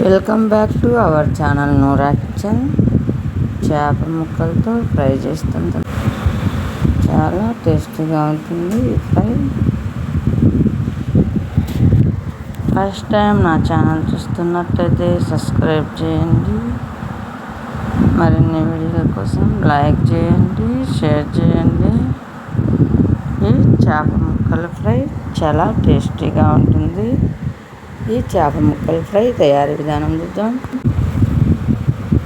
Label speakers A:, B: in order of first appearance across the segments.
A: Welcome back to our channel Noora kitchen. చేప ముక్కలతో fry చేస్తుంది. చాలా టేస్టీగా ఉంటుంది ఈ ఫ్రై. ఫస్ట్ టైం నా ఛానల్ చూస్తున్నట్లయితే సబ్స్క్రైబ్ చేయండి. మరిన్ని వీడియోల కోసం లైక్ చేయండి, షేర్ చేయండి. ఈ చేప ముక్కల ఫ్రై చాలా టేస్టీగా ఉంటుంది. ఈ చేప ముక్కల ఫ్రై తయారీ విధానం చూద్దాం.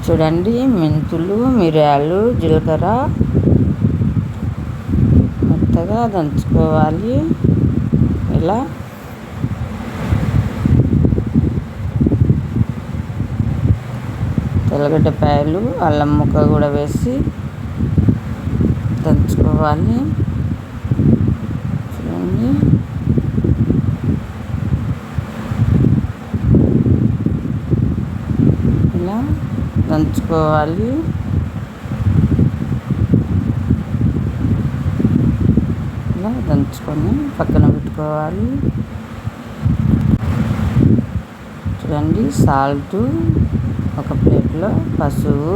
A: చూడండి, మెంతులు, మిరియాలు, జీలకర్ర మెత్తగా దంచుకోవాలి. ఇలా తెల్లగడ్డపాయలు, అల్లం ముక్క కూడా వేసి దంచుకోవాలి. చూడండి, ఇలా దంచుకోవాలి. ఇలా దంచుకొని పక్కన పెట్టుకోవాలి. చూడండి, సాల్ట్ ఒక ప్లేట్లో, పసుపు,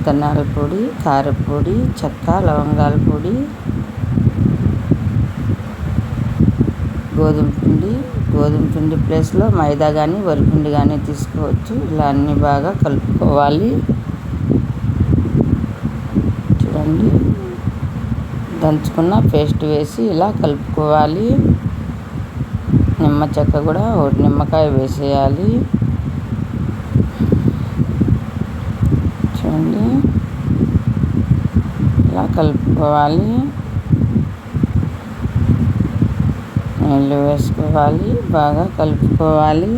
A: ధనియాల పొడి, కారపొడి, చెక్క, లవంగాల పొడి, గోధుమ పిండి ప్లేస్లో మైదా కానీ వరిపిండి కానీ తీసుకోవచ్చు. ఇలా అన్నీ బాగా కలుపుకోవాలి. చూడండి, దంచుకున్న పేస్ట్ వేసి ఇలా కలుపుకోవాలి. నిమ్మ చెక్క కూడా ఒకటి నిమ్మకాయ వేసేయాలి. చూడండి, ఇలా కలుపుకోవాలి. నీళ్ళు వేసుకోవాలి, బాగా కలుపుకోవాలి.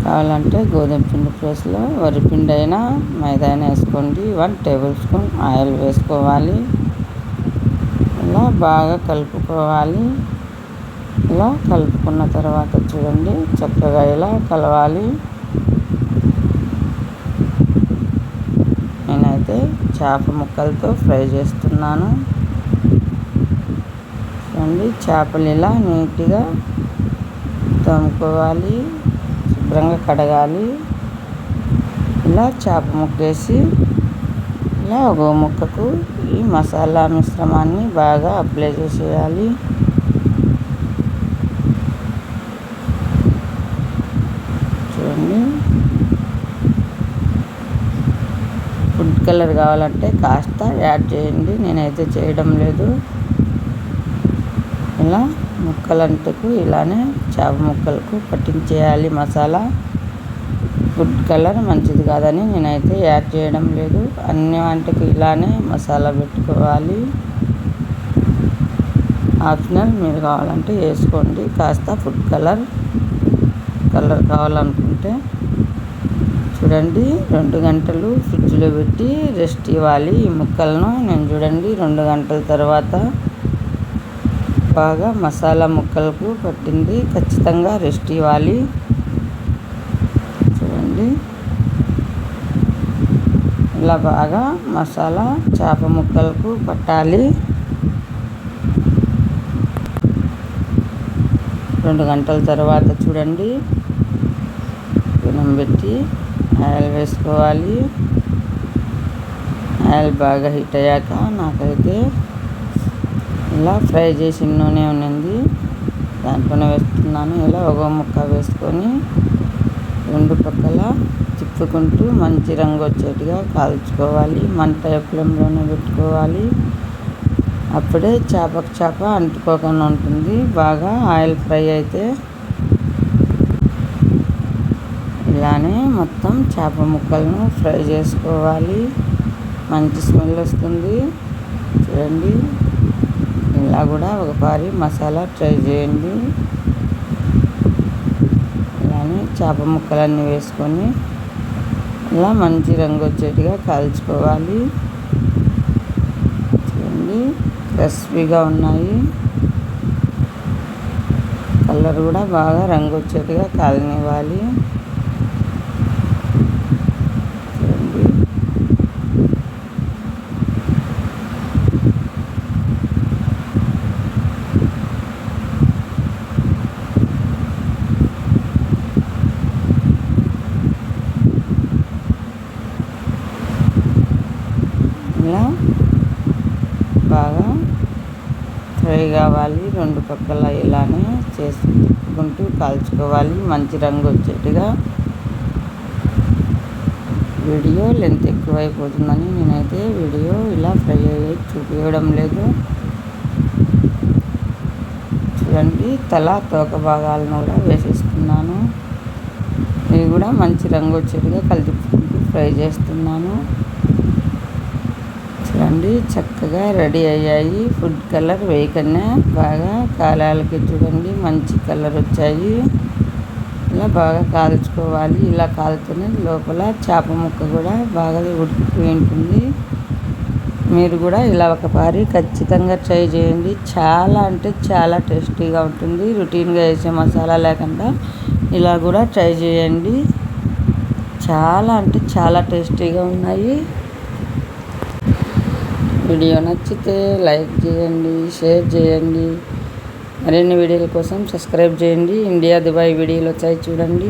A: కావాలంటే గోధుమ పిండి ప్లేస్లో వరిపిండి అయినా మైదా అయినా వేసుకోండి. 1 టేబుల్ స్పూన్ ఆయిల్ వేసుకోవాలి. ఇలా బాగా కలుపుకోవాలి. ఇలా కలుపుకున్న తర్వాత చూడండి, చక్కగా ఇలా కలవాలి. నేనైతే చేప ముక్కలతో ఫ్రై చేస్తున్నాను. చూడండి, చేపలు ఇలా నీట్గా తోముకోవాలి, శుభ్రంగా కడగాలి. ఇలా చేప ముక్క వేసి ఇలా ఒక ముక్కకు ఈ మసాలా మిశ్రమాన్ని బాగా అప్లై చేసేయాలి. చూడండి, ఫుడ్ కలర్ కావాలంటే కాస్త యాడ్ చేయండి. నేనైతే చేయడం లేదు. ఇలా ముక్కలంటకు ఇలానే చేప ముక్కలకు పట్టించేయాలి మసాలా. ఫుడ్ కలర్ మంచిది కాదని నేనైతే యాడ్ చేయడం లేదు. అన్ని వంటకు ఇలానే మసాలా పెట్టుకోవాలి. ఆప్షనల్, మీరు కావాలంటే వేసుకోండి కాస్త ఫుడ్ కలర్ కావాలనుకుంటే. చూడండి, 2 గంటలు ఫ్రిడ్జ్లో పెట్టి రెస్ట్ ఇవ్వాలి ఈ ముక్కలను. నేను చూడండి 2 గంటల తర్వాత బాగా మసాలా ముక్కలకు పట్టింది. ఖచ్చితంగా రెస్ట్ ఇవ్వాలి. చూడండి, ఇలా బాగా మసాలా చేప ముక్కలకు పట్టాలి. 2 గంటల తర్వాత చూడండి, పెనం పెట్టి ఆయిల్ వేసుకోవాలి. ఆయిల్ బాగా హీట్ అయ్యాక నాకైతే ఇలా ఫ్రై చేసిన నూనె ఉన్నది, దాంట్లోనే వేస్తున్నాను. ఇలా ఒక ముక్క వేసుకొని 2 పక్కల తిప్పుకుంటూ మంచి రంగు వచ్చేట్టుగా కాల్చుకోవాలి. మంట ఫ్లేమ్లోనే పెట్టుకోవాలి. అప్పుడే చేప అంటుకోకుండా ఉంటుంది. బాగా ఆయిల్ ఫ్రై అయితే ఇలానే మొత్తం చేప ముక్కలను ఫ్రై చేసుకోవాలి. మంచి స్మెల్ వస్తుంది. చూడండి, ఇలా కూడా ఒకసారి మసాలా ట్రై చేయండి. ఇలానే చేప ముక్కలన్నీ వేసుకొని ఇలా మంచి రంగు వచ్చేట్టుగా కాల్చుకోవాలి. చూడండి, క్రిస్పీగా ఉన్నాయి. కలర్ కూడా బాగా రంగు వచ్చేట్టుగా కాలనివ్వాలి. ఫ్రై కావాలి. 2 పక్కల ఇలానే చేసి తిప్పుకుంటూ కాల్చుకోవాలి మంచి రంగు వచ్చేట్టుగా. వీడియో లెంత్ ఎక్కువైపోతుందని నేనైతే వీడియో ఇలా ఫ్రై అయ్యి చూపించడం లేదు. చూడండి, తోక భాగాలను కూడా వేసేసుకున్నాను. ఇవి కూడా మంచి రంగు వచ్చేట్టుగా కలిపి ఫ్రై చేస్తున్నాను. చూడండి, చక్కగా రెడీ అయ్యాయి. ఫుడ్ కలర్ వేయకన్నా బాగా కాలాలకి చూడండి మంచి కలర్ వచ్చాయి. ఇలా బాగా కాల్చుకోవాలి. ఇలా కాలుతూనే లోపల చేప ముక్క కూడా బాగా ఉడికిపోయి ఉంటుంది. మీరు కూడా ఇలా ఒకసారి ఖచ్చితంగా ట్రై చేయండి. చాలా అంటే చాలా టేస్టీగా ఉంటుంది. రొటీన్గా వేసే మసాలా లేకుండా ఇలా కూడా ట్రై చేయండి. చాలా అంటే చాలా టేస్టీగా ఉన్నాయి. వీడియో నచ్చితే లైక్ చేయండి, షేర్ చేయండి. మరిన్ని వీడియోల కోసం సబ్స్క్రైబ్ చేయండి. ఇండియా దుబాయ్ వీడియోలు వచ్చాయి చూడండి.